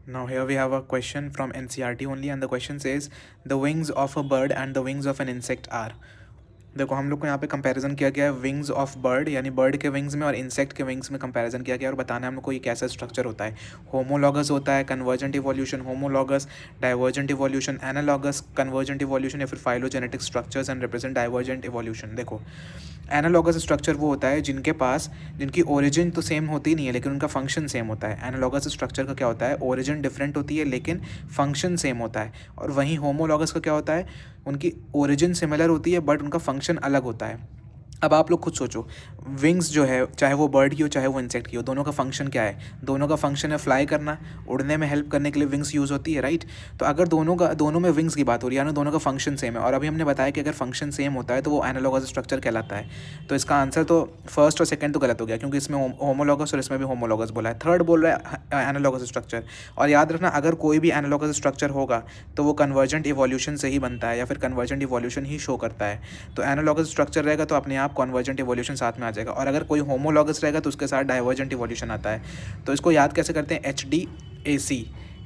Now here we have a question from NCERT only, and the question says the wings of a bird and the wings of an insect are. देखो हम लोग को यहाँ पे comparison किया गया है विंग्स ऑफ बर्ड यानी बर्ड के विंग्स में और इंसेक्ट के विंग्स में कंपैरिजन किया गया है और बताना है हम लोग को ये कैसा स्ट्रक्चर होता है. होमोलॉगस होता है, convergent evolution, homologous, divergent evolution, analogous, convergent evolution या फिर phylogenetic structures and represent divergent evolution. देखो एनालॉगस स्ट्रक्चर वो होता है जिनकी ओरिजिन तो सेम होती नहीं है लेकिन उनका फंक्शन सेम होता है. एनालॉगस स्ट्रक्चर का क्या होता है, ओरिजिन डिफरेंट होती है लेकिन फंक्शन सेम होता है. और वहीं होमोलॉगस का क्या होता है, उनकी ओरिजिन सिमिलर होती है बट उनका फंक्शन अलग होता है. अब आप लोग खुद सोचो, विंग्स जो है चाहे वो बर्ड की हो चाहे वो इंसेक्ट की हो, दोनों का फंक्शन क्या है? दोनों का फंक्शन है फ्लाई करना, उड़ने में हेल्प करने के लिए विंग्स यूज़ होती है, राइट. तो अगर दोनों में विंग्स की बात हो रही है यानी दोनों का फंक्शन सेम है, और अभी हमने बताया कि अगर फंक्शन सेम होता है तो वो एनालॉगस स्ट्रक्चर कहलाता है. तो इसका आंसर तो फर्स्ट और सेकंड तो गलत हो गया क्योंकि इसमें होमोलॉगस और इसमें भी होमोलॉगस बोला है. थर्ड बोल रहा है एनालॉगस स्ट्रक्चर. और याद रखना अगर कोई भी एनालॉगस स्ट्रक्चर होगा तो वो कन्वर्जेंट इवोल्यूशन से ही बनता है या फिर कन्वर्जेंट इवोल्यूशन ही शो करता है. तो एनालॉगस स्ट्रक्चर रहेगा तो अपने आप कन्वर्जेंट इवोल्यूशन साथ में आ जाएगा, और अगर कोई होमोलॉगस रहेगा तो उसके साथ डाइवर्जेंट इवोल्यूशन आता है. तो इसको याद कैसे करते हैं, H D A C,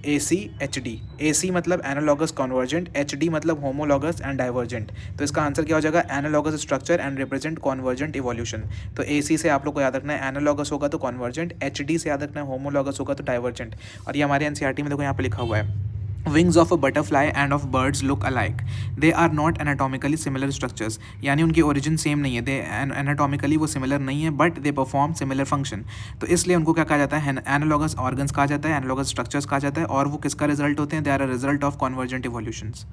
A C H D. A C मतलब एनालॉगस कन्वर्जेंट, एच डी मतलब होमोलॉगस एंड डाइवर्जेंट. तो इसका आंसर क्या हो जाएगा, analogous structure and represent convergent evolution. तो ए सी से आप लोग को याद रखना है एनालॉगस होगा तो कन्वर्जेंट, एच डी से याद रखना है होमोलॉगस होगा तो डाइवर्जेंट. और ये हमारे एनसीईआरटी में देखो यहाँ पे लिखा हुआ है, wings of a butterfly and of birds look alike, they are not anatomically similar structures. यानी उनकी ओरिजिन सेम नहीं है, दे एनाटॉमिकली वो सिमिलर नहीं है but they perform similar function. तो इसलिए उनको क्या कहा जाता है, एनालॉगस ऑर्गन्स कहा जाता है, एनालॉगस स्ट्रक्चर्स कहा जाता है, और वो किसका रिजल्ट होते हैं, they are a result of convergent evolutions.